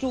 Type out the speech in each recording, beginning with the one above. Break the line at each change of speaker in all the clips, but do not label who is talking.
2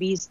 20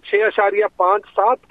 6.57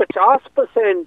50%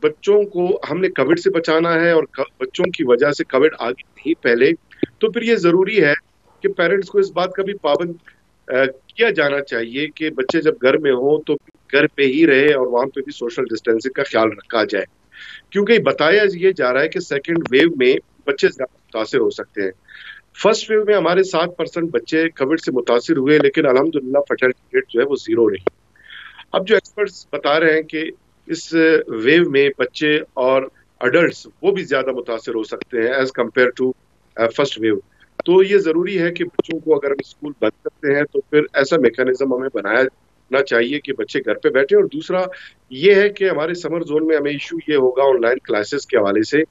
بچوں کو ہم نے کووڈ سے بچانا ہے اور بچوں کی وجہ سے کووڈ آگے نہیں پھیلے، تو پھر یہ ضروری ہے کہ پیرنٹس کو اس بات کا بھی پابند کیا جانا چاہیے کہ بچے جب گھر میں ہوں تو گھر پہ ہی رہے اور وہاں پہ بھی سوشل ڈسٹینسنگ کا خیال رکھا جائے، کیونکہ بتایا یہ جا رہا ہے کہ سیکنڈ ویو میں بچے زیادہ متاثر ہو سکتے ہیں۔ فرسٹ ویو میں ہمارے 7% بچے کووڈ سے متاثر ہوئے، لیکن الحمدللہ فرٹیلٹی ریٹ جو ہے وہ 0 رہی۔ اب جو ایکسپرٹس بتا رہے ہیں کہ اس ویو میں بچے اور اڈلٹس وہ بھی زیادہ متاثر ہو سکتے ہیں as compare to first wave, تو یہ ضروری ہے کہ بچوں کو اگر ہم اسکول بند کرتے ہیں تو پھر ایسا میکانزم ہمیں بنانا چاہیے کہ بچے گھر پہ بیٹھے۔ اور دوسرا یہ ہے کہ ہمارے سمر زون میں ہمیں ایشو یہ ہوگا آن لائن کلاسز کے حوالے سے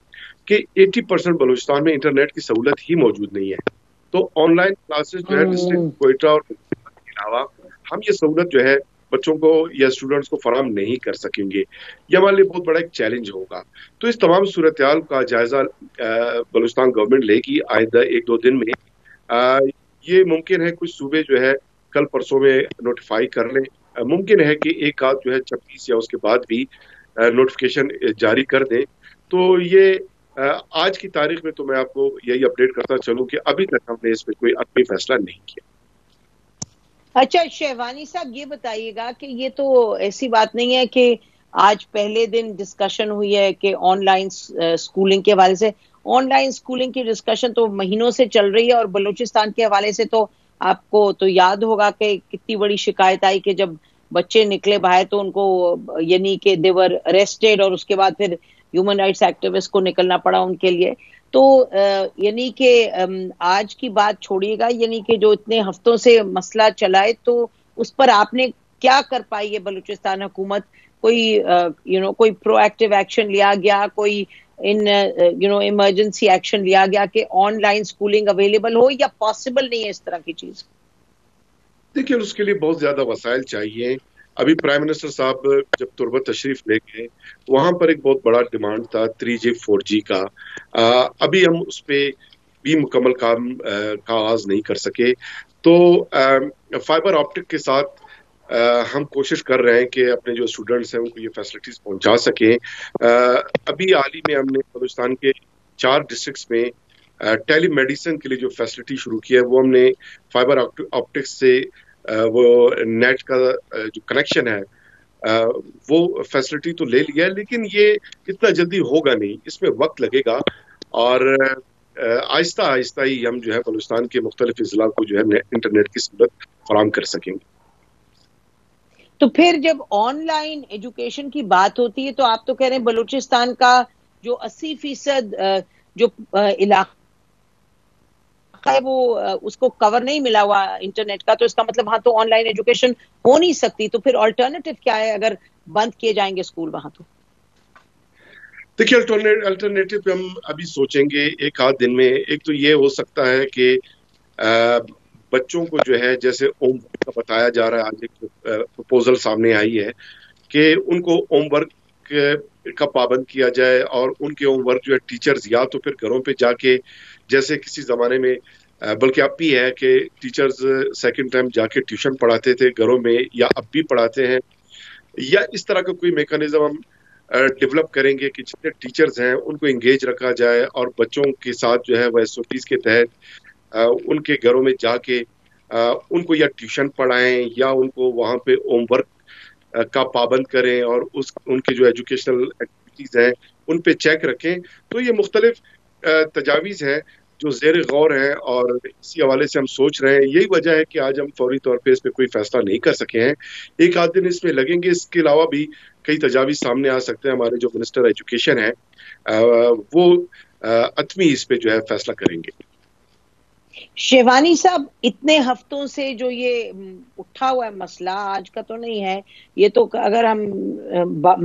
کہ 80% بلوچستان میں انٹرنیٹ کی سہولت ہی موجود نہیں ہے، تو آن لائن کلاسز جو ہے ڈسٹرکٹ کوئٹہ اور کے علاوہ ہم یہ سہولت جو ہے بچوں کو یا اسٹوڈنٹس کو فراہم نہیں کر سکیں گے، یہ ہمارے لیے بہت بڑا ایک چیلنج ہوگا۔ تو اس تمام صورتحال کا جائزہ بلوچستان گورنمنٹ لے گی آئندہ 1-2 دن میں۔ یہ ممکن ہے کچھ صوبے جو ہے کل پرسوں میں نوٹیفائی کر لیں، ممکن ہے کہ ایک آدھ جو ہے 26 یا اس کے بعد بھی نوٹیفیکیشن جاری کر دیں۔ تو یہ آج کی تاریخ میں تو میں آپ کو یہی اپڈیٹ کرتا چلوں کہ ابھی تک ہم نے اس پہ کوئی عملی فیصلہ نہیں کیا۔
اچھا شہوانی صاحب یہ بتائیے گا کہ یہ تو ایسی بات نہیں ہے کہ آج پہلے دن ڈسکشن ہوئی ہے کہ آن لائن اسکولنگ کے حوالے سے، آن لائن اسکولنگ کی ڈسکشن تو مہینوں سے چل رہی ہے، اور بلوچستان کے حوالے سے تو آپ کو تو یاد ہوگا کہ کتنی بڑی شکایت آئی کہ جب بچے نکلے باہر تو ان کو یعنی کہ دے ور اریسٹڈ، اور اس کے بعد پھر ہیومن رائٹس ایکٹیوسٹ کو نکلنا پڑا ان کے لیے۔ تو یعنی کہ آج کی بات چھوڑیے گا، یعنی کہ جو اتنے ہفتوں سے مسئلہ چلائے تو اس پر آپ نے کیا کر پائی ہے بلوچستان حکومت؟ کوئی کوئی پرو ایکٹیو ایکشن لیا گیا، کوئی ایمرجنسی ایکشن لیا گیا کہ آن لائن اسکولنگ اویلیبل ہو، یا پاسبل نہیں ہے اس طرح کی چیز؟
دیکھیے اس کے لیے بہت زیادہ وسائل چاہیے۔ ابھی پرائم منسٹر صاحب جب تربت تشریف لے گئے وہاں پر ایک بہت بڑا ڈیمانڈ تھا 3G 4G کا، ابھی ہم اس پہ بھی مکمل کام کا آغاز نہیں کر سکے، تو فائبر آپٹک کے ساتھ ہم کوشش کر رہے ہیں کہ اپنے جو اسٹوڈنٹس ہیں ان کو یہ فیسلٹیز پہنچا سکیں۔ ابھی حال ہی میں ہم نے بلوچستان کے 4 ڈسٹرکٹس میں ٹیلی میڈیسن کے لیے جو فیسلٹی شروع کی ہے وہ ہم نے فائبر آپٹکس سے وہ نیٹ کا جو کنیکشن ہے وہ فیسلٹی تو لے لیا ہے، لیکن یہ اتنا جلدی ہوگا نہیں، اس میں وقت لگے گا، اور آہستہ آہستہ ہی ہم جو ہے بلوچستان کے مختلف اضلاع کو جو ہے انٹرنیٹ کی سہولت فراہم کر سکیں گے۔
تو پھر جب آن لائن ایجوکیشن کی بات ہوتی ہے تو آپ تو کہہ رہے ہیں بلوچستان کا جو 80% جو علاقہ ہے وہ اس کو کور نہیں ملا ہوا انٹرنیٹ کا، تو اس کا مطلب ہاں تو آن لائن ایجوکیشن ہو نہیں سکتی، تو پھر آلٹرنیٹو کیا ہے اگر بند کیے جائیں گے اسکول وہاں؟ تو
دیکھیے الٹرنیٹو پہ ہم ابھی سوچیں گے ایک آدھ دن میں۔ ایک تو یہ ہو سکتا ہے کہ بچوں کو جو ہے جیسے ہوم ورک کا بتایا جا رہا ہے، آج ایک پروپوزل سامنے آئی ہے کہ ان کو ہوم ورک کا پابند کیا جائے، اور ان کے ہوم ورک جو ہے ٹیچرز یا تو پھر گھروں پہ جا کے، جیسے کسی زمانے میں بلکہ اب بھی ہے کہ ٹیچرز سیکنڈ ٹائم جا کے ٹیوشن پڑھاتے تھے گھروں میں، یا اب بھی پڑھاتے ہیں، یا اس طرح کا کوئی میکانزم ہم ڈیولپ کریں گے کہ جتنے ٹیچرز ہیں ان کو انگیج رکھا جائے، اور بچوں کے ساتھ جو ہے وہ SOPs کے تحت ان کے گھروں میں جا کے ان کو یا ٹیوشن پڑھائیں یا ان کو وہاں پہ ہوم ورک کا پابند کریں، اور ان کے جو ایجوکیشنل ایکٹیویٹیز ہیں ان پہ چیک رکھیں۔ تو یہ مختلف تجاویز ہیں جو زیر غور ہیں، اور اسی حوالے سے ہم سوچ رہے ہیں۔ یہی وجہ ہے کہ آج ہم فوری طور پہ اس پہ کوئی فیصلہ نہیں کر سکے ہیں، ایک آدھ دن اس میں لگیں گے۔ اس کے علاوہ بھی کئی تجاویز سامنے آ سکتے ہیں۔ ہمارے جو منسٹر ایجوکیشن ہیں وہ حتمی اس پہ جو ہے فیصلہ کریں گے۔
شیوانی صاحب، اتنے ہفتوں سے جو یہ اٹھا ہوا ہے مسئلہ، آج کا تو نہیں ہے یہ، تو اگر ہم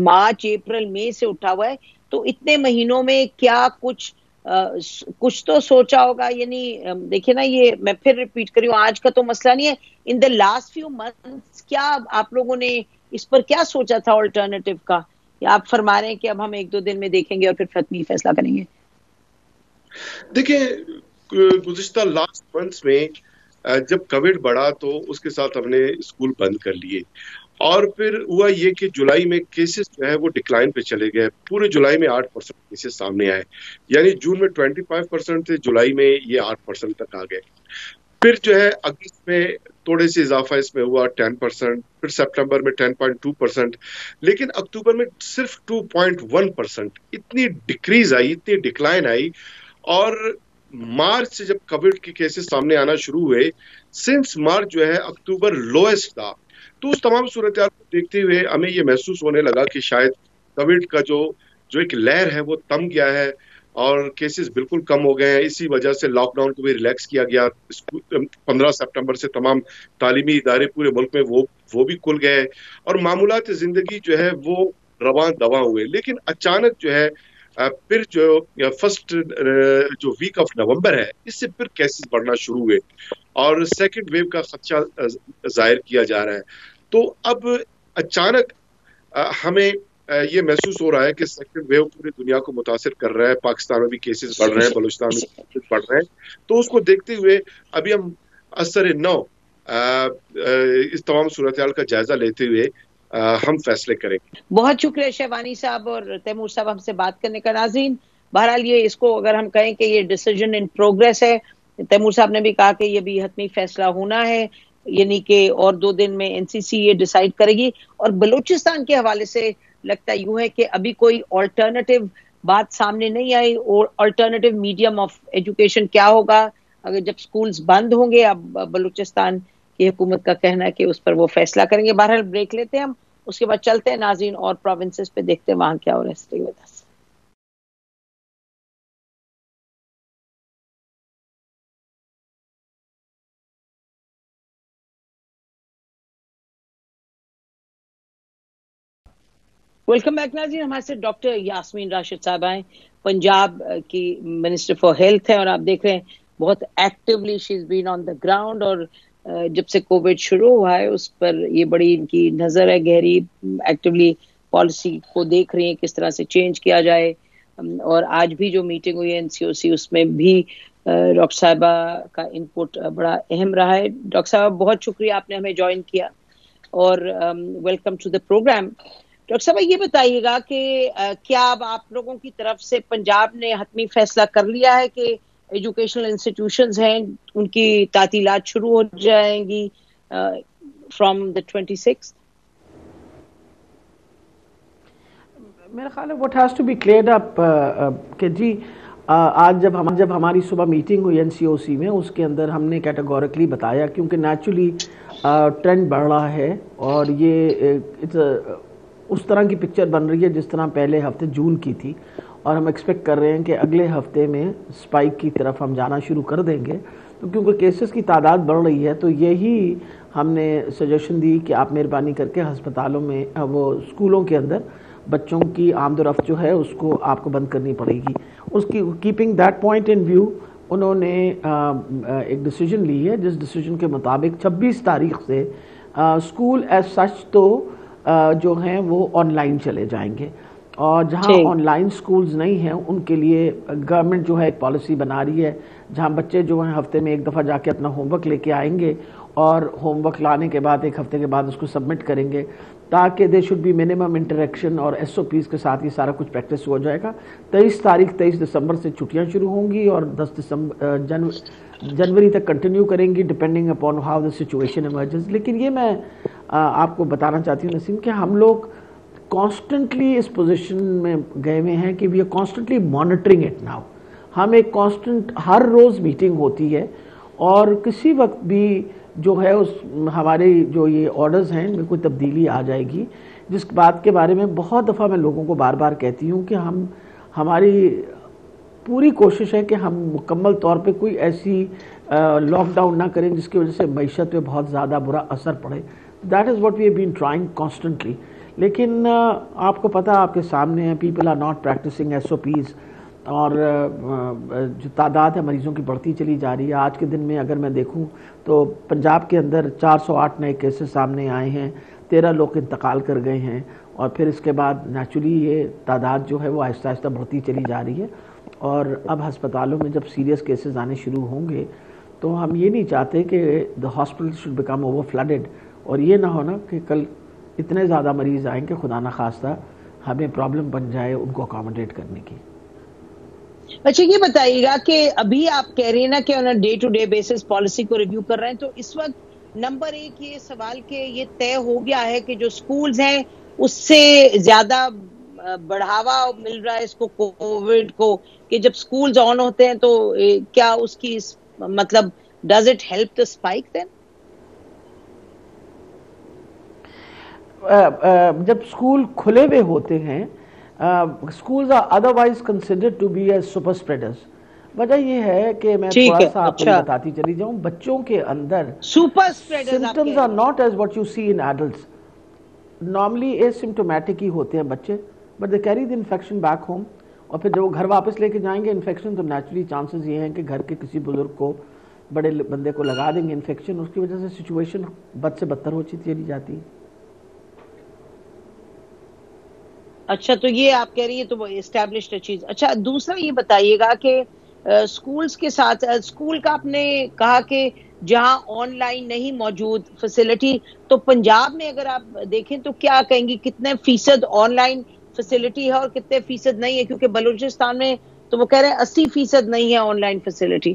مارچ اپریل مئی سے اٹھا ہوا ہے تو اتنے مہینوں میں کیا کچھ تو سوچا ہوگا؟ یعنی دیکھیں نا، یہ میں پھر ریپیٹ کری ہوں، آج کا تو مسئلہ نہیں ہے، ان دا لاسٹ فیو منتھس کیا آپ لوگوں نے اس پر کیا سوچا تھا آلٹرنیٹو کا؟ یا آپ فرما رہے ہیں کہ اب ہم 1-2 دن میں دیکھیں گے اور پھر حتمی فیصلہ کریں گے؟
دیکھیں گزشتہ لاسٹ منتھس میں جب کووڈ بڑھا تو اس کے ساتھ ہم نے اسکول بند کر لیے، اور پھر ہوا یہ کہ جولائی میں کیسز جو ہے وہ ڈکلائن پہ چلے گئے. پورے جولائی میں 8% کیسز سامنے آئے. یعنی جون میں 25% تھے, جولائی میں یہ 8% تک آ گئے. پھر جو ہے اگست میں تھوڑے سے اضافہ اس میں ہوا 10%, پھر سپٹمبر میں 10.2%, لیکن اکتوبر میں صرف 2.1%. اتنی ڈکریز آئی, اتنی ڈکلائن آئی. اور مارچ سے جب کووڈ کے کیسز سامنے آنا شروع ہوئے, سنس مارچ جو ہے اکتوبر لوئسٹ تھا. تو اس تمام صورتحال کو دیکھتے ہوئے ہمیں یہ محسوس ہونے لگا کہ شاید کووڈ کا جو ایک لہر ہے وہ تم گیا ہے اور کیسز بالکل کم ہو گئے ہیں. اسی وجہ سے لاک ڈاؤن کو بھی ریلیکس کیا گیا. 15 سپٹمبر سے تمام تعلیمی ادارے پورے ملک میں وہ بھی کھل گئے اور معمولات زندگی جو ہے وہ رواں دواں ہوئے. لیکن اچانک جو ہے پھر جو فرسٹ جو ویک آف نومبر ہے, اس سے پھر کیسز بڑھنا شروع ہوئے اور سیکنڈ ویو کا خدشہ ظاہر کیا جا رہا ہے. تو اب اچانک ہمیں یہ محسوس ہو رہا ہے کہ سیکنڈ ویو پوری دنیا کو متاثر کر رہا ہے. پاکستان میں بھی کیسز بڑھ رہے ہیں, بلوچستان میں کیسز بڑھ رہے ہیں. تو اس کو دیکھتے ہوئے ابھی ہم اثر نو اس تمام صورتحال کا جائزہ لیتے ہوئے ہم فیصلے کریں گے.
بہت شکریہ شیوانی صاحب اور تیمور صاحب ہم سے بات کرنے کا. ناظرین, بہرحال یہ اس کو اگر ہم کہیں کہ یہ ڈیسیجن ان پروگریس ہے, تیمور صاحب نے بھی کہا کہ یہ بھی حتمی فیصلہ ہونا ہے, یعنی کہ اور 2 دن میں این سی سی یہ ڈیسائیڈ کرے گی. اور بلوچستان کے حوالے سے لگتا یوں ہے کہ ابھی کوئی آلٹرنیٹو بات سامنے نہیں آئی. اور آلٹرنیٹو میڈیم آف ایجوکیشن کیا ہوگا اگر جب سکولز بند ہوں گے؟ اب بلوچستان کی حکومت کا کہنا ہے کہ اس پر وہ فیصلہ کریں گے. بہرحال بریک لیتے ہیں ہم, اس کے بعد چلتے ہیں ناظرین اور پروونسز پہ, دیکھتے ہیں وہاں کیا ہو رہا ہے. Stay with us. Welcome back ناظرین. ہمارے سے ڈاکٹر یاسمین راشد صاحب آئے, پنجاب کی منسٹر فار ہیلتھ ہیں, اور آپ دیکھ رہے ہیں بہت actually she is been on the ground. اور جب سے کووڈ شروع ہوا ہے اس پر یہ بڑی ان کی نظر ہے گہری, ایکٹیولی پالیسی کو دیکھ رہی ہیں کس طرح سے چینج کیا جائے. اور آج بھی جو میٹنگ ہوئی ہے این سی او سی, اس میں بھی ڈاکٹر صاحبہ کا انپٹ بڑا اہم رہا ہے. ڈاکٹر صاحبہ بہت شکریہ, آپ نے ہمیں جوائن کیا اور welcome to the programme. Doctor صاحب یہ بتائیے گا کہ کیا اب آپ لوگوں کی طرف سے پنجاب نے حتمی فیصلہ کر لیا ہے کہ ایجوکیشنل انسٹیٹیوشنز ہیں ان کی تعطیلات شروع ہو جائیں گی فرام دا 26th؟
میرا خیال ہے what has to be cleared up کہ جی آج جب ہماری صبح میٹنگ ہوئی این سی او سی میں, اس کے اندر ہم نے کیٹیگوریکلی بتایا کیونکہ نیچرلی ٹرینڈ بڑھ رہا ہے اور یہ اس طرح کی پکچر بن رہی ہے جس طرح پہلے ہفتے جون کی تھی, اور ہم ایکسپیکٹ کر رہے ہیں کہ اگلے ہفتے میں سپائک کی طرف ہم جانا شروع کر دیں گے. تو کیونکہ کیسز کی تعداد بڑھ رہی ہے تو یہی ہم نے سجیشن دی کہ آپ مہربانی کر کے ہسپتالوں میں وہ اسکولوں کے اندر بچوں کی آمد و رفت جو ہے اس کو آپ کو بند کرنی پڑے گی. اس کی keeping that point in view انہوں نے ایک ڈیسیجن لی ہے جس ڈیسیجن کے مطابق 26 تاریخ سے اسکول ایز سچ تو جو ہیں وہ آن لائن چلے جائیں گے, اور جہاں آن لائن سکولز نہیں ہیں ان کے لیے گورنمنٹ جو ہے ایک پالیسی بنا رہی ہے جہاں بچے جو ہیں ہفتے میں ایک دفعہ جا کے اپنا ہوم ورک لے کے آئیں گے اور ہوم ورک لانے کے بعد ایک ہفتے کے بعد اس کو سبمٹ کریں گے تاکہ they should be minimum interaction, اور ایس او پیز کے ساتھ یہ سارا کچھ پریکٹس ہو جائے گا. 23 دسمبر سے چھٹیاں شروع ہوں گی اور 10 جنوری تک کنٹینیو کریں گی depending upon how the situation emerges. لیکن یہ میں آپ کو بتانا چاہتی ہوں نسیم کہ ہم لوگ کانسٹنٹلی اس پوزیشن میں گئے ہوئے ہیں کہ we are constantly monitoring it now. ہم ایک کانسٹنٹ ہر روز میٹنگ ہوتی ہے اور کسی وقت بھی جو ہے اس ہمارے جو یہ آرڈرز ہیں ان میں کوئی تبدیلی آ جائے گی, جس بات کے بارے میں بہت دفعہ میں لوگوں کو بار بار کہتی ہوں کہ ہماری پوری کوشش ہے کہ ہم مکمل طور پہ کوئی ایسی لاک ڈاؤن نہ کریں جس کی وجہ سے معیشت پہ بہت زیادہ برا اثر پڑے. That is what we have been trying constantly. لیکن آپ کو پتہ آپ کے سامنے ہے people are not practising S O Ps, اور جو تعداد ہے مریضوں کی بڑھتی چلی جا رہی ہے. آج کے دن میں اگر میں دیکھوں تو پنجاب کے اندر 408 نئے کیسز سامنے آئے ہیں, 13 لوگ انتقال کر گئے ہیں, اور پھر اس کے بعد نیچرلی یہ تعداد جو ہے وہ آہستہ آہستہ بڑھتی چلی جا رہی ہے. اور اب ہسپتالوں میں جب سیریس کیسز آنے شروع ہوں گے تو ہم یہ نہیں چاہتے کہ the hospital should become over flooded, اور یہ نہ ہونا کہ کل اتنے زیادہ مریض آئیں کہ خدا نخواستہ ہمیں پرابلم بن جائے ان کو اکاموڈیٹ کرنے کی.
اچھا یہ بتائیے گا کہ ابھی آپ کہہ رہے ہیں نا کہ انہوں نے day to day basis policy کو ریویو کر رہے ہیں، تو اس وقت نمبر ایک یہ سوال کہ یہ طے ہو گیا ہے کہ جو سکولز ہیں اس سے زیادہ بڑھاوا مل رہا ہے اس کو کووڈ کو، کہ جب سکولز آن ہوتے ہیں تو کیا اس کی مطلب does it help the spike then?
جب اسکول کھلے ہوئے ہوتے ہیں schools are otherwise considered to be as super spreaders. وجہ یہ ہے کہ میں تھوڑا سا آپ کو بتاتی چلی جاؤں، بچوں کے اندر
super سپریڈرز
symptoms are not as what you see in adults. Normally asymptomatic ہی ہوتے ہیں بچے but they carry the infection back home، اور پھر جب وہ گھر واپس لے کے جائیں گے انفیکشن تو نیچرلی چانسز یہ ہیں کہ گھر کے کسی بزرگ کو، بڑے بندے کو لگا دیں گے انفیکشن، اس کی وجہ سے سچویشن بد سے بدتر ہوتی چلی جاتی ہے.
اچھا تو یہ آپ کہہ رہی ہے تو وہ اسٹیبلشڈ چیز. اچھا دوسرا یہ بتائیے گا کہ سکولز کے ساتھ سکول کا آپ نے کہا کہ جہاں آن لائن نہیں موجود فیسلٹی، تو پنجاب میں اگر آپ دیکھیں تو کیا کہیں گی کتنے فیصد آن لائن فیسلٹی ہے اور کتنے فیصد نہیں ہے؟ کیونکہ بلوچستان میں تو وہ کہہ رہے ہیں 80% نہیں ہے آن لائن فیسلٹی.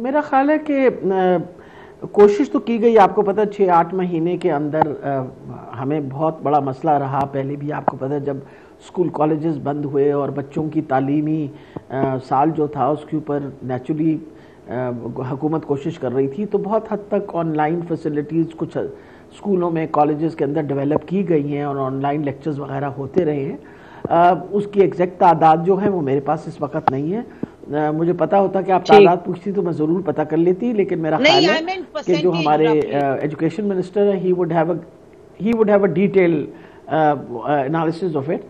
میرا خیال ہے کہ کوشش تو کی گئی، آپ کو پتہ 6-8 مہینے کے اندر ہمیں بہت بڑا مسئلہ رہا. پہلے بھی آپ کو پتہ جب اسکول کالجز بند ہوئے اور بچوں کی تعلیمی سال جو تھا اس کے اوپر نیچرلی حکومت کوشش کر رہی تھی، تو بہت حد تک آن لائن فیسلٹیز کچھ اسکولوں میں کالجز کے اندر ڈیولپ کی گئی ہیں اور آن لائن لیکچرز وغیرہ ہوتے رہے ہیں. اس کی ایگزیکٹ تعداد جو ہے وہ میرے پاس اس وقت نہیں ہے. مجھے پتا ہوتا کہ آپ تعداد پوچھتی تو میں ضرور پتہ کر لیتی، لیکن میرا خیال ہے کہ جو ہمارے ایجوکیشن منسٹر ہیں he would have a detailed analysis of it.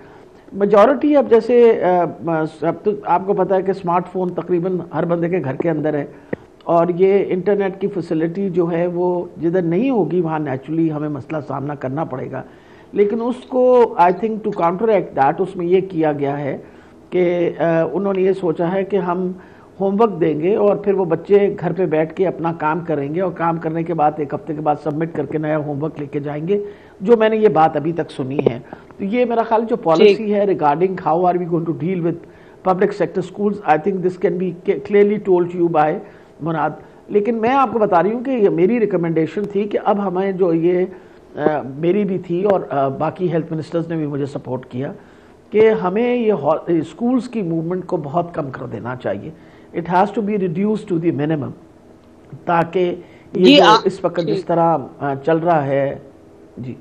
Majority اب جیسے اب تو آپ کو پتا ہے کہ اسمارٹ فون تقریباً ہر بندے کے گھر کے اندر ہے، اور یہ انٹرنیٹ کی فیسلٹی جو ہے وہ جدھر نہیں ہوگی وہاں نیچرلی ہمیں مسئلہ سامنا کرنا پڑے گا. لیکن اس کو I think to counteract that اس میں یہ کیا گیا ہے کہ انہوں نے یہ سوچا ہے کہ ہم ہوم ورک دیں گے اور پھر وہ بچے گھر پہ بیٹھ کے اپنا کام کریں گے، اور کام کرنے کے بعد 1 ہفتے کے بعد سبمٹ کر کے نیا ہوم ورک لے کے جائیں گے، جو میں نے یہ بات ابھی تک سنی ہے. تو یہ میرا خیال جو پالیسی ہے regarding how are we going to deal with public sector schools, I think this can be clearly told you by Murad. لیکن میں آپ کو بتا رہی ہوں کہ یہ میری ریکمنڈیشن تھی کہ اب ہمیں جو یہ میری بھی تھی اور باقی ہیلتھ منسٹرز نے بھی مجھے سپورٹ کیا کہ ہمیں یہ اسکولز کی موومنٹ کو بہت کم کر دینا چاہیے. It has to be reduce to the minimum, تاکہ یہ جو اس وقت جس طرح چل رہا ہے جی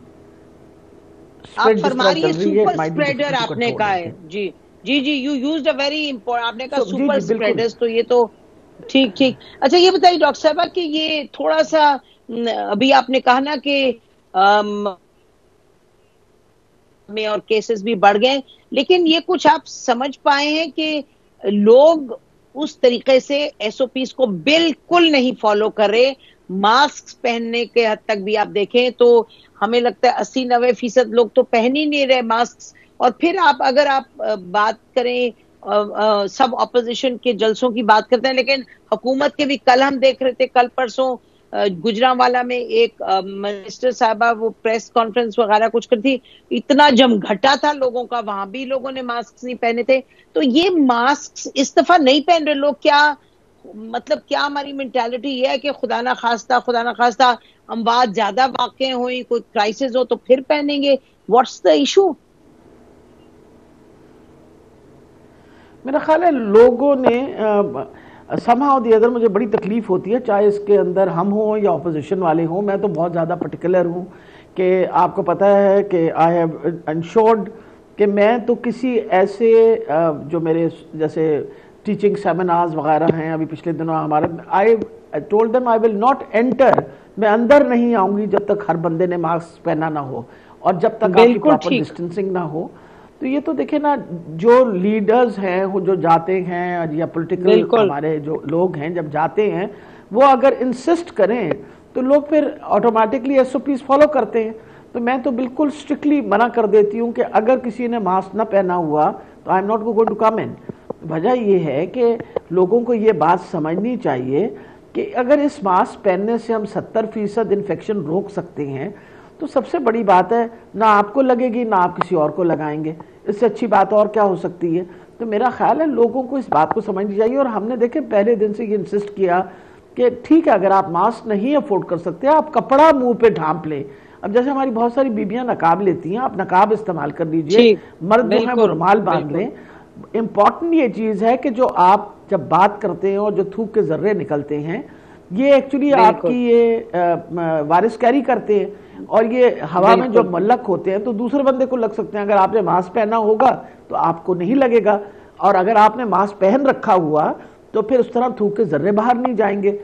آپ فرما رہی ہے سپر اسپریڈر آپ نے کہا ہے. جی جی جی you used a very important, آپ نے کہا سپر اسپریڈرز، تو یہ تو ٹھیک. اچھا یہ بتائیے ڈاکٹر صاحبہ کہ یہ تھوڑا سا ابھی آپ نے کہا نا کہ میں اور کیسز بھی بڑھ گئے، لیکن یہ کچھ آپ سمجھ پائے ہیں کہ لوگ اس طریقے سے ایس او پیز کو بالکل نہیں فالو کر رہے؟ ماسک پہننے کے حد تک بھی آپ دیکھیں تو ہمیں لگتا ہے 80-90% لوگ تو پہن ہی نہیں رہے ماسک. اور پھر اگر آپ بات کریں سب اپوزیشن کے جلسوں کی بات کرتے ہیں، لیکن حکومت کے بھی کل ہم دیکھ رہے تھے، کل پرسوں گجرانوالا میں ایک منسٹر صاحبہ وہ پریس کانفرنس وغیرہ کچھ کرتی، اتنا جم گھٹا تھا لوگوں کا، وہاں بھی لوگوں نے ماسک نہیں پہنے تھے. تو یہ ماسک اس دفعہ نہیں پہن رہے لوگ، کیا مطلب کیا ہماری مینٹالٹی یہ ہے کہ خدا نہ خواستہ اموات زیادہ واقع ہوئی، کوئی کرائسس ہو تو پھر پہنیں گے؟ What's the issue?
میرا خیال ہے لوگوں نے somehow the other مجھے بڑی تکلیف ہوتی ہے، چاہے اس کے اندر ہم ہوں یا اپوزیشن والے ہوں. میں تو بہت زیادہ پرٹیکولر ہوں کہ آپ کو پتہ ہے کہ آئی ہیو انشورڈ کہ میں تو کسی ایسے جو میرے جیسے ٹیچنگ سیمینارز وغیرہ ہیں، ابھی پچھلے دنوں ہمارے I told them I will not enter، میں اندر نہیں آؤں گی جب تک ہر بندے نے ماسک پہنا نہ ہو اور جب تک آپ کی پراپر ڈسٹینسنگ نہ ہو. تو یہ تو دیکھیں نا، جو لیڈرز ہیں جو جاتے ہیں یا پولیٹیکل ہمارے جو لوگ ہیں جب جاتے ہیں، وہ اگر انسسٹ کریں تو لوگ پھر automatically S O Ps follow کرتے ہیں. تو میں تو بالکل اسٹرکٹلی منع کر دیتی ہوں کہ اگر کسی نے ماسک نہ پہنا ہوا تو I am not going to come in. وجہ یہ ہے کہ لوگوں کو یہ بات سمجھنی چاہیے کہ اگر اس ماسک پہننے سے ہم 70% انفیکشن روک سکتے ہیں تو سب سے بڑی بات ہے، نہ آپ کو لگے گی نہ آپ کسی اور کو لگائیں گے، اس سے اچھی بات اور کیا ہو سکتی ہے؟ تو میرا خیال ہے لوگوں کو اس بات کو سمجھنی چاہیے، اور ہم نے دیکھیں پہلے دن سے یہ انسسٹ کیا کہ ٹھیک ہے اگر آپ ماسک نہیں افورڈ کر سکتے آپ کپڑا منہ پہ ڈھانپ لیں. اب جیسے ہماری بہت ساری بیبیاں نقاب لیتی ہیں، آپ نقاب استعمال کر لیجئے، مرد جو ہیں وہ رومال باندھ لیں. امپورٹنٹ یہ چیز ہے کہ جو آپ جب بات کرتے ہیں اور جو تھوک کے ذرے نکلتے ہیں یہ ایکچولی آپ کی یہ وائرس کیری کرتے ہیں، اور یہ ہوا میں جو ملک ہوتے ہیں تو دوسرے بندے کو لگ سکتے ہیں. اگر آپ نے ماسک پہنا ہوگا تو آپ کو نہیں لگے گا، اور اگر آپ نے ماسک پہن رکھا ہوا تو پھر اس طرح تھوک کے ذرے باہر نہیں جائیں گے.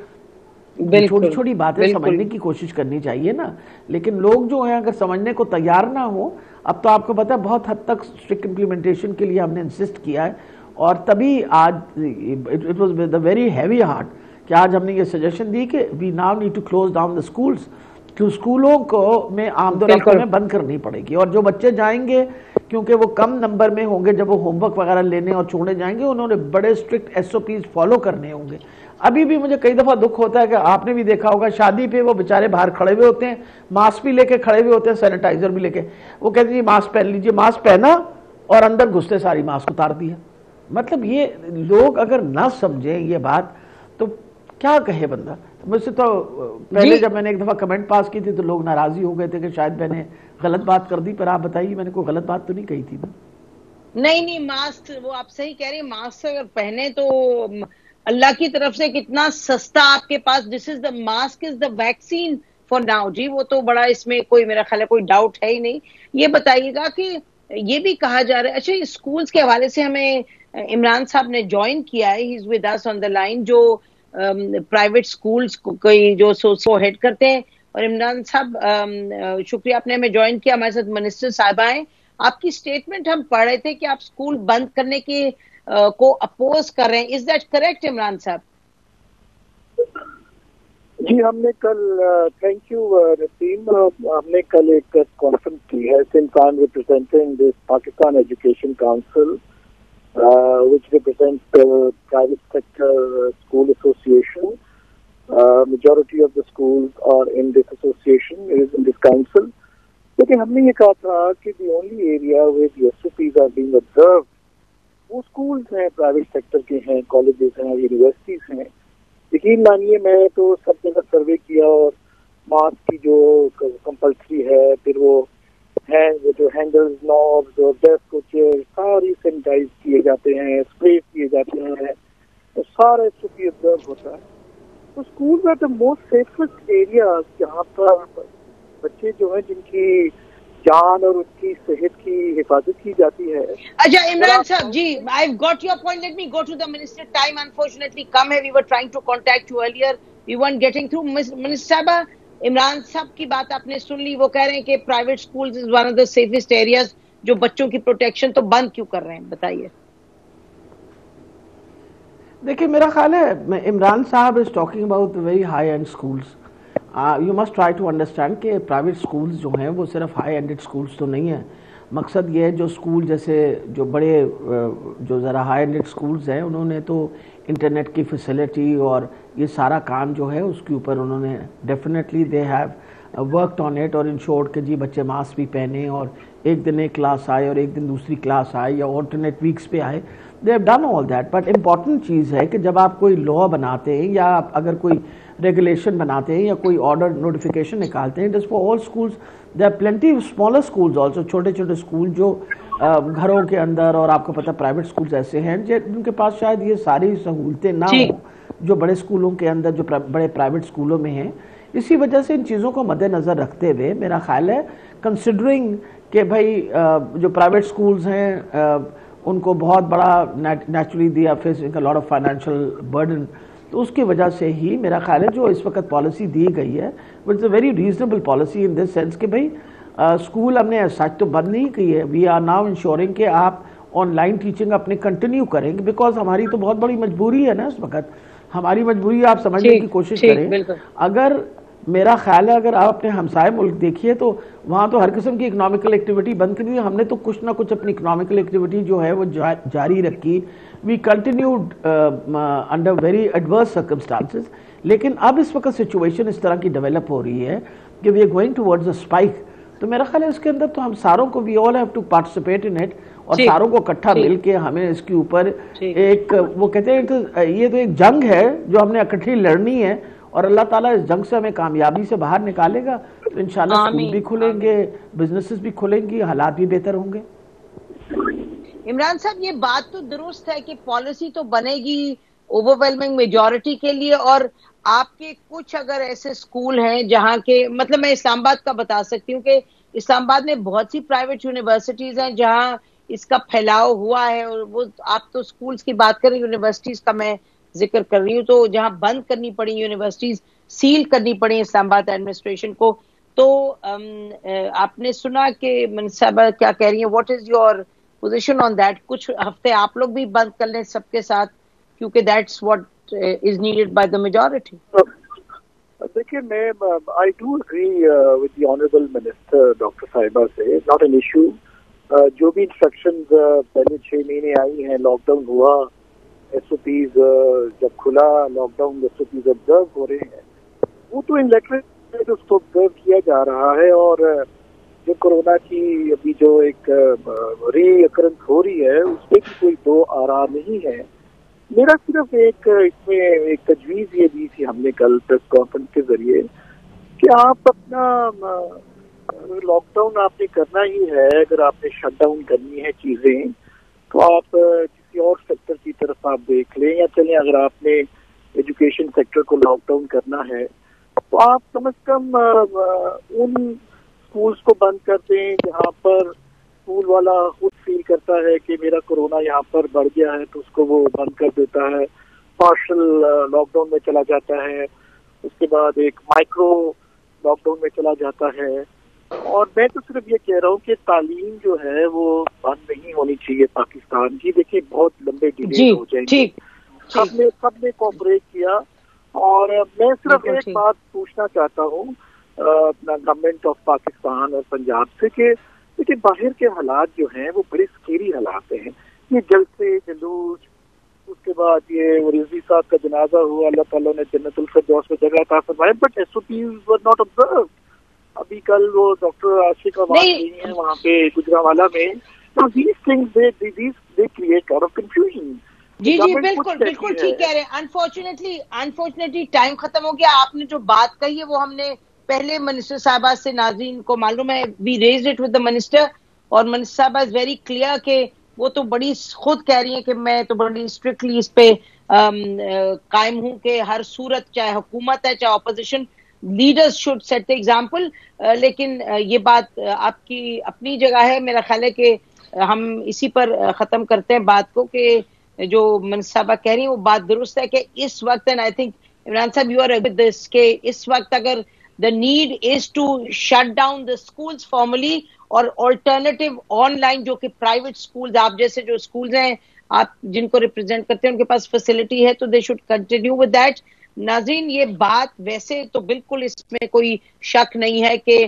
چھوٹی چھوٹی باتیں سمجھنے کی کوشش کرنی چاہیے نا، لیکن لوگ جو ہیں اگر سمجھنے کو تیار نہ ہوں. اب تو آپ کو پتا ہے بہت حد تک اسٹرکٹ امپلیمنٹیشن کے لیے ہم نے انسسٹ کیا ہے، اور تبھی آج it was with a very heavy heart کہ آج ہم نے یہ سجیشن دی کہ we now need to close down the schools, کہ اسکولوں کو میں آمد و رفت میں بند کرنی پڑے گی، اور جو بچے جائیں گے کیونکہ وہ کم نمبر میں ہوں گے جب وہ ہوم ورک وغیرہ لینے اور چھوڑنے جائیں گے انہوں نے بڑے اسٹرکٹ SOPs فالو کرنے ہوں گے. ابھی بھی مجھے کئی دفعہ دکھ ہوتا ہے کہ آپ نے بھی دیکھا ہوگا شادی پہ وہ بیچارے باہر کھڑے ہوئے ہوتے ہیں، ماسک بھی لے کے کھڑے ہوئے ہوتے ہیں، سینیٹائزر بھی لے کے، وہ کہتے ہیں جی ماسک پہن لیجیے، ماسک پہنا اور اندر گھستے ساری ماسک اتار دیا. مطلب یہ لوگ اگر نہ سمجھیں یہ بات تو کیا کہے بندہ. مجھ سے تو پہلے جب میں نے ایک دفعہ کمنٹ پاس کی تھی تو لوگ ناراضی ہو گئے تھے کہ شاید میں نے غلط بات کر دی، پر آپ بتائیے میں نے کوئی غلط بات تو نہیں کہی تھی نا؟
نہیں ماسک وہ آپ صحیح کہہ رہے ہیں، ماسک اگر پہنے تو اللہ کی طرف سے کتنا سستا آپ کے پاس، this is the mask is the vaccine for now. جی وہ تو بڑا اس میں کوئی میرا خیال ہے کوئی ڈاؤٹ ہے ہی نہیں. یہ بتائیے گا کہ یہ بھی کہا جا رہا ہے، اچھا اسکولز کے حوالے سے ہمیں عمران صاحب نے جوائن کیا ہے، he is with us on the line, جو پرائیویٹ اسکولز کوئی جو سو ہیڈ کرتے ہیں. اور عمران صاحب شکریہ آپ نے ہمیں جوائن کیا، ہمارے ساتھ منسٹر صاحبہ ہیں. آپ کی سٹیٹمنٹ ہم پڑھ رہے تھے کہ آپ اسکول بند کرنے کے کو اپوز کر رہے ہیں، از دیٹ کریکٹ عمران صاحب؟
جی ہم نے کل تھینک یو نسیم، ہم نے کل ایک پریس کانفرنس کی ہے since I am representing this Pakistan education council which represents the private sector school association. Majority of the schools are in this association, it is in this council. لیکن ہم نے یہ کہا تھا کہ the only area where the SOPs are being observed وہ schools ہیں، private sector کے ہیں، کالجز ہیں، یونیورسٹیز ہیں. یقین مانیے میں تو سب جگہ سروے کیا اور ماسک کی جو کمپلسری ہے، پھر وہ جو ہینڈلز، نوبز اور ڈیسک اور چیئر ساری سینیٹائز کیے جاتے ہیں، اسپرے کیے جاتے ہیں، تو سارا SOP آبزرو ہوتا ہے. تو school are the most safest areas جہاں پر بچے جو ہیں جن کی جان اور ان کی صحت کی حفاظت کی جاتی ہے.
اچھا عمران صاحب جی I've got your point, let me go to the minister. Time unfortunately come ہے, we were trying to contact you earlier, we weren't getting through. Minister صاحبہ عمران صاحب کی بات آپ نے سن لی، وہ کہہ رہے ہیں کہ private schools is one of the safest areas, جو بچوں کی پروٹیکشن، تو بند کیوں کر رہے ہیں بتائیے.
دیکھیں میرا خیال ہے عمران صاحب is talking about very high end schools. You must try to understand کہ پرائیویٹ اسکولز جو ہیں وہ صرف ہائی اینڈڈ اسکولس تو نہیں ہیں. مقصد یہ ہے جو اسکول جیسے جو بڑے جو ذرا ہائی اینڈڈ اسکولز ہیں انہوں نے تو انٹرنیٹ کی فیسلٹی اور یہ سارا کام جو ہے اس کے اوپر انہوں نے definitely they have worked on it اور انشورڈ کہ جی بچے ماسک بھی پہنیں اور ایک دن ایک کلاس آئے اور ایک دن دوسری کلاس آئے یا آلٹرنیٹ ویکس پہ آئے. They have done all that. But important چیز ہے کہ جب آپ کوئی لا بناتے ہیں یا آپ اگر کوئی ریگولیشن بناتے ہیں یا کوئی آرڈر نوٹیفیکیشن نکالتے ہیں، جس for all schools there are plenty smaller schools also, چھوٹے چھوٹے اسکول جو گھروں کے اندر، اور آپ کو پتہ پرائیویٹ اسکولز ایسے ہیں جن کے پاس شاید یہ ساری سہولتیں نہ ہوں جو بڑے اسکولوں کے اندر، جو بڑے پرائیویٹ اسکولوں میں ہیں. اسی وجہ سے ان چیزوں کو مد نظر رکھتے ہوئے میرا خیال ہے کنسیڈرنگ کہ بھائی جو پرائیویٹ اسکولز ہیں ان کو بہت بڑا naturally they are facing a lot of financial burden, تو اس کی وجہ سے ہی میرا خیال ہے جو اس وقت پالیسی دی گئی ہے it's a very reasonable policy in this sense کہ بھائی اسکول ہم نے سچ تو بند نہیں کی ہے. وی آر ناؤ انشورنگ کہ آپ آن لائن ٹیچنگ اپنی کنٹینیو کریں گے، بیکاز ہماری تو بہت بڑی مجبوری ہے نا اس وقت. ہماری مجبوری آپ سمجھنے کی کوشش کریں. اگر میرا خیال ہے اگر آپ اپنے ہمسائے ملک دیکھیے تو وہاں تو ہر قسم کی اکنامکل ایکٹیویٹی بند کر دی. ہم نے تو کچھ نہ کچھ اپنی اکنامکل ایکٹیویٹی جو ہے وہ جاری رکھی. We continued under very adverse circumstances. لیکن اب اس وقت سچویشن اس طرح کی ڈیولپ ہو رہی ہے کہ we are going towards a spike. تو میرا خیال ہے اس کے اندر تو ہم ساروں کو we all have to participate in it, اور ساروں کو اکٹھا مل کے ہمیں اس کے اوپر ایک وہ کہتے ہیں یہ تو ایک جنگ ہے جو ہم نے اکٹھی لڑنی ہے, اور اللہ تعالیٰ اس جنگ سے ہمیں کامیابی سے باہر نکالے گا. تو انشاءاللہ اسکول بھی کھلیں گے, بزنسز بھی کھلیں گی, حالات بھی بہتر ہوں گے.
عمران صاحب یہ بات تو درست ہے کہ پالیسی تو بنے گی اوور ویلمنگ میجورٹی کے لیے, اور آپ کے کچھ اگر ایسے اسکول ہیں جہاں کے مطلب میں اسلام آباد کا بتا سکتی ہوں کہ اسلام آباد میں بہت سی پرائیویٹ یونیورسٹیز ہیں جہاں اس کا پھیلاؤ ہوا ہے, اور وہ آپ تو اسکولز کی بات کریں, یونیورسٹیز کا میں ذکر کر رہی ہوں, تو جہاں بند کرنی پڑی یونیورسٹیز, سیل کرنی پڑی اسلام آباد ایڈمنسٹریشن کو. تو آپ نے سنا کہ صاحبہ کیا کہہ رہی ہیں, what is your position on that? کچھ ہفتے آپ لوگ بھی بند کر لیں سب کے ساتھ, کیونکہ that's what is needed by the majority.
دیکھیے میں I do agree with the honourable minister doctor صاحبہ سے, ناٹ این ایشو. جو بھی انسٹرکشنز پہلے 6 مہینے آئی ہیں, لاک ڈاؤن ہوا, ایس او پیز جب کھلا lockdown S O Ps observe ہو رہے ہیں, وہ تو ان لیٹر اس کو آبزرو کیا جا رہا ہے. اور جو کورونا کی ابھی جو ایک ری اکرنس ہو رہی ہے اس پہ کوئی دو آرا نہیں ہے. میرا صرف ایک اس میں ایک تجویز یہ دی تھی ہم نے کل پریس کانفرنس کے ذریعے کہ آپ اپنا لاک ڈاؤن آپ نے کرنا ہی ہے, اگر آپ نے شٹ ڈاؤن کرنی ہے چیزیں تو آپ کسی اور سیکٹر کی طرف آپ دیکھ لیں, یا چلیں اگر آپ نے ایجوکیشن سیکٹر کو لاک ڈاؤن کرنا ہے تو آپ کم از کم ان اسکولس کو بند کر دیں جہاں پر اسکول والا خود فیل کرتا ہے کہ میرا کورونا یہاں پر بڑھ گیا ہے تو اس کو وہ بند کر دیتا ہے, پارشل لاک ڈاؤن میں چلا جاتا ہے, اس کے بعد ایک مائکرو لاک ڈاؤن میں چلا جاتا ہے. اور میں تو صرف یہ کہہ رہا ہوں کہ تعلیم جو ہے وہ بند نہیں ہونی چاہیے پاکستان کی. دیکھیے بہت لمبے ڈیلے ہو جائیں گے. سب نے کوآپریٹ کیا, اور میں صرف ایک بات پوچھنا چاہتا ہوں اپنا گورنمنٹ آف پاکستان اور پنجاب سے کہ دیکھیے باہر کے حالات جو ہیں وہ بڑے سکیری حالات ہیں. یہ جلسے جلوس, اس کے بعد یہ رضوی صاحب کا جنازہ ہوا, اللہ تعالیٰ نے جنت الفردوس میں جگہ عطا فرمایا, but S O Ps were not observed. ابھی کل وہ ڈاکٹر عاشق آواز گئی ہیں وہاں پہ گجرانوالہ میں. these things they create a lot of confusion.
جی بالکل ٹھیک کہہ رہے ہیں. انفارچونیٹلی ٹائم ختم ہو گیا. آپ نے جو بات کہی ہے وہ ہم نے پہلے منسٹر صاحبہ سے, ناظرین کو معلوم ہے, we raised it with the minister, اور منسٹر صاحبہ از ویری کلیئر کہ وہ تو بڑی خود کہہ رہی ہیں کہ میں تو بڑی اسٹرکٹلی اس پہ قائم ہوں کہ ہر صورت, چاہے حکومت ہے چاہے opposition, leaders should set the example. لیکن یہ بات آپ کی اپنی جگہ ہے. میرا خیال ہے کہ ہم اسی پر ختم کرتے ہیں بات کو کہ جو منسٹر صاحبہ کہہ رہی ہیں وہ بات درست ہے کہ اس وقت, اینڈ آئی تھنک عمران صاحب یو آر ود دس, کہ اس وقت اگر the need is to shut down the schools formally اور alternative online جو کہ private schools, آپ جیسے جو schools ہیں آپ جن کو ریپرزینٹ کرتے ہیں ان کے پاس فیسلٹی ہے تو they should continue with that. ناظرین یہ بات ویسے تو بالکل اس میں کوئی شک نہیں ہے کہ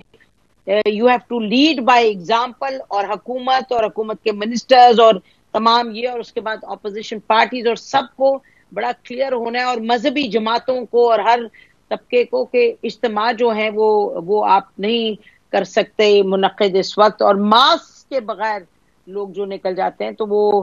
you have to lead by example, اور حکومت کے منسٹرز اور تمام یہ, اور اس کے بعد اپوزیشن پارٹیز اور سب کو بڑا کلیئر ہونا ہے, اور مذہبی جماعتوں کو اور ہر طبقے کو کہ اجتماع جو ہیں وہ آپ نہیں کر سکتے منعقد اس وقت, اور ماسک کے بغیر لوگ جو نکل جاتے ہیں تو وہ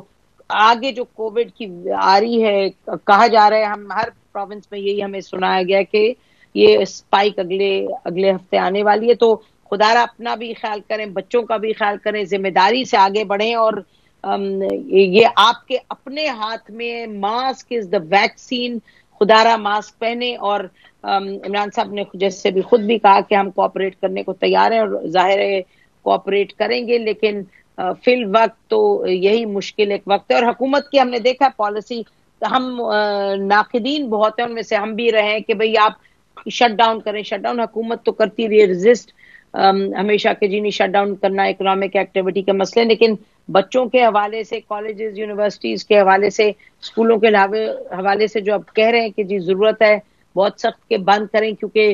آگے جو کووڈ کی آ رہی ہے, کہا جا رہا ہے ہم ہر پروونس میں یہی ہمیں سنایا گیا کہ یہ اسپائک اگلے ہفتے آنے والی ہے. تو خدا را اپنا بھی خیال کریں, بچوں کا بھی خیال کریں, ذمہ داری سے آگے بڑھیں, اور یہ آپ کے اپنے ہاتھ میں. Mask is the vaccine. خدا را ماسک پہنے, اور عمران صاحب نے جیسے بھی خود بھی کہا کہ ہم کوآپریٹ کرنے کو تیار ہیں, اور ظاہر ہے کوآپریٹ کریں گے, لیکن فی الوقت تو یہی مشکل ایک وقت ہے. اور حکومت کی ہم نے دیکھا پالیسی, ہم ناقدین بہت ہیں, ان میں سے ہم بھی رہے کہ بھئی آپ شٹ ڈاؤن کریں. شٹ ڈاؤن حکومت تو کرتی رہی, ریزسٹ ہمیشہ کہ جی نہیں شٹ ڈاؤن کرنا اکنامک ایکٹیویٹی کے مسئلے, لیکن بچوں کے حوالے سے, کالجز یونیورسٹیز کے حوالے سے, اسکولوں کے حوالے سے جو اب کہہ رہے ہیں کہ جی ضرورت ہے بہت سخت کے بند کریں, کیونکہ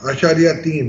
8.3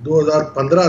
2015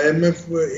IMF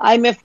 IMF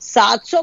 700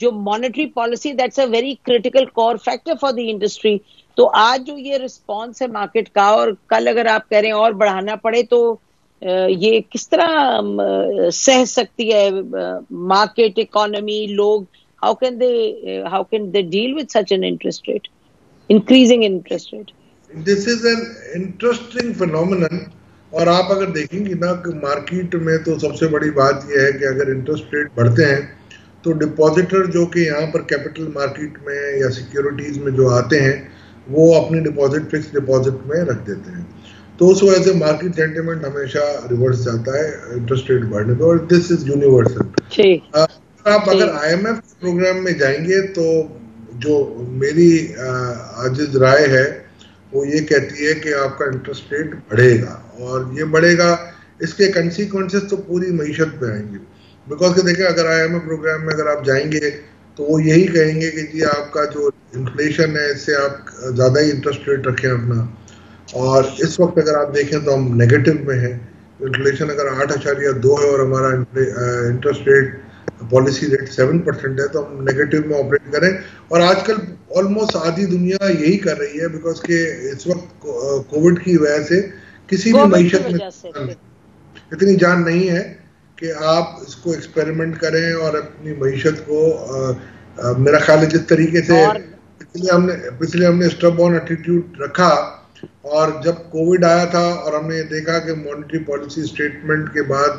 جو monetary policy that's a very critical core factor for the industry. تو آج جو یہ رسپانس ہے مارکیٹ کا, اور کل اگر آپ کہہ رہے ہیں اور بڑھانا پڑے تو یہ کس طرح سہ سکتی ہے مارکیٹ, اکانومی, لوگ, how can they deal with such an interest rate, increasing interest rate?
This is an interesting phenomenon. اور آپ اگر دیکھیں گے نا کہ مارکیٹ میں تو سب سے بڑی بات یہ ہے کہ اگر انٹرسٹ ریٹ بڑھتے ہیں تو ڈپازیٹر جو کہ یہاں پر کیپٹل مارکیٹ میں یا سیکیورٹیز میں جو آتے ہیں وہ اپنی ڈپازٹ فکس ڈپازٹ میں رکھ دیتے ہیں, تو اس وجہ سے مارکیٹ سینٹیمنٹ ہمیشہ ریورس جاتا ہے انٹرسٹ ریٹ بڑھنے پہ, اور دس از یونیورسل. آپ اگر آئی ایم ایف پروگرام میں جائیں گے تو جو میری عاجز رائے ہے وہ یہ کہتی ہے کہ آپ کا انٹرسٹ ریٹ بڑھے گا, اور یہ بڑھے گا, اس کے کنسیکوینسز تو پوری معیشت پہ آئیں گے. بیکاز کہ دیکھیں اگر آئی ایم ایف پروگرام میں اگر آپ جائیں گے تو وہ یہی کہیں گے کہ جی آپ کا جو انفلیشن ہے اس سے آپ زیادہ ہی انٹرسٹ ریٹ رکھیں اپنا, اور اس وقت اگر آپ دیکھیں تو ہم نیگیٹو میں ہیں, انفلیشن اگر 8.2 ہے اور ہمارا انٹرسٹ ریٹ پالیسی ریٹ 7% ہے, تو ہم نیگیٹو میں آپریٹ کریں. اور آج کل آلموسٹ آدھی دنیا یہی کر رہی ہے, بیکاز کہ اس وقت کووڈ کی وجہ سے کسی بھی معیشت میں اتنی جان نہیں ہے کہ آپ اس کو ایکسپیریمنٹ کریں اور اپنی معیشت کو میرا خیال ہے جس طریقے سے پچھلے ہم نے اسٹب آن ایٹیٹیوڈ رکھا, اور جب کووڈ آیا تھا اور ہم نے دیکھا کہ مانیٹری پالیسی اسٹیٹمنٹ کے بعد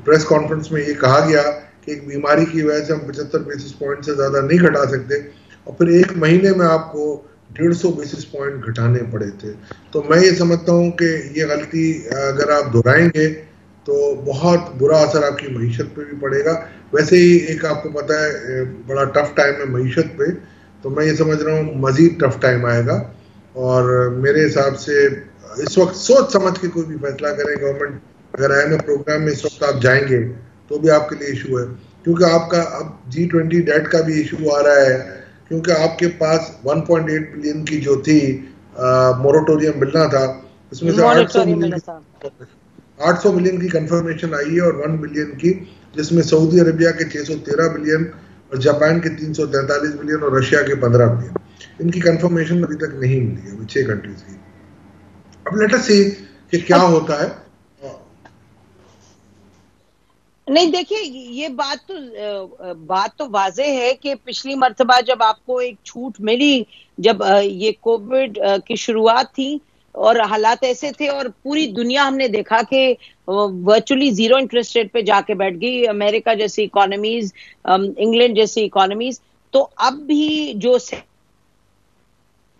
پریس کانفرنس میں یہ کہا گیا کہ ایک بیماری کی وجہ سے ہم 75 بیسس پوائنٹ سے زیادہ نہیں گھٹا سکتے, اور پھر ایک مہینے میں آپ کو 150 بیسس پوائنٹ گھٹانے پڑے تھے. تو میں یہ سمجھتا ہوں کہ یہ غلطی اگر آپ دہرائیں گے تو بہت برا اثر آپ کی معیشت پہ بھی پڑے گا. ویسے ہی ایک آپ کو پتہ ہے بڑا ٹف ٹائم ہے معیشت پہ, تو میں یہ سمجھ رہا ہوں مزید ٹف ٹائم آئے گا, اور میرے حساب سے اس وقت سوچ سمجھ کے کوئی بھی فیصلہ کرے گورنمنٹ. اگر آئی ایم ایف پروگرام میں اس وقت آپ جائیں گے تو بھی آپ کے لیے ایشو ہے, کیونکہ آپ کا اب G20 ڈیٹ کا بھی ایشو آ رہا ہے, کیونکہ آپ کے پاس 1.8 بلین کی جو تھی مورٹوریم ملنا تھا, اس میں سے 800 ملین کی کنفرمیشن آئی ہے, اور 1 بلین کی جس میں سعودی عربیہ کے 613 بلین اور جاپان کے 343 بلین اور رشیا کے 15 بلین, ان کی کنفرمیشن ابھی تک نہیں ملی ہے 6 کنٹریز کی. اب لیٹ اس سی کہ کیا ہوتا ہے.
نہیں دیکھیے یہ بات تو واضح ہے کہ پچھلی مرتبہ جب آپ کو ایک چھوٹ ملی, جب یہ کووڈ کی شروعات تھی اور حالات ایسے تھے, اور پوری دنیا ہم نے دیکھا کہ ورچولی 0 انٹرسٹ ریٹ پہ جا کے بیٹھ گئی, امریکہ جیسی اکانومیز, انگلینڈ جیسی اکانومیز. تو اب بھی جو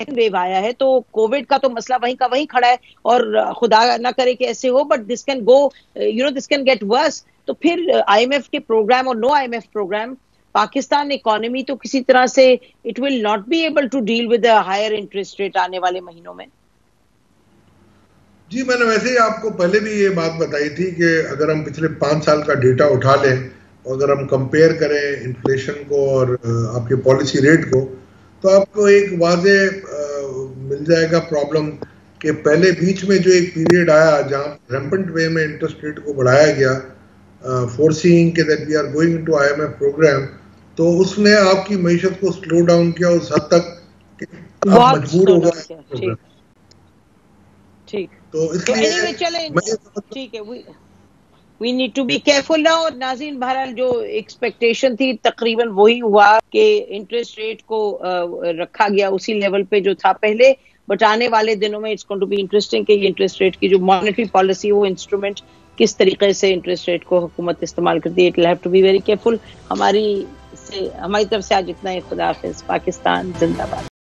ویو آیا ہے تو کووڈ کا تو مسئلہ وہیں کا وہیں کھڑا ہے, اور خدا نہ کرے کہ ایسے ہو, but this can go this can get worse. تو پھر آئی ایم ایف کے پروگرام اور no I M F program, Pakistan economy تو کسی طرح سے it will not be able to deal with higher interest rate آنے والے مہینوں میں.
جی میں نے ویسے ہی آپ کو پہلے بھی یہ بات بتائی تھی کہ اگر ہم پچھلے 5 سال کا ڈیٹا اٹھا لیں اور اگر ہم کمپیئر کریں انفلیشن کو اور آپ کے پالیسی ریٹ کو, تو آپ کو ایک واضح مل جائے گا پرابلم کہ پہلے بیچ میں جو ایک پیریڈ آیا جہاں ریمپنٹ وے میں انٹرسٹ ریٹ کو بڑھایا گیا, فورسینگ کہ that we are going into I M F programme, تو اس نے آپ کی معیشت کو سلو ڈاؤن کیا اس حد تک کہ آپ مجبور ہو گئے.
ٹھیک, تو اس لیے ٹھیک ہے, we need to be careful now. اور ناظرین بہرحال جو ایکسپیکٹیشن تھی تقریباً وہی ہوا کہ انٹرسٹ ریٹ کو رکھا گیا اسی لیول پہ جو تھا پہلے, بٹ آنے والے دنوں میں it's going to be interesting کہ یہ انٹرسٹ ریٹ کی جو مانیٹری پالیسی وہ انسٹرومنٹ کس طریقے سے انٹرسٹ ریٹ کو حکومت استعمال کرتی ہے. It will have to be very careful. ہماری طرف سے آج اتنا ہی. خدا حافظ. پاکستان زندہ باد.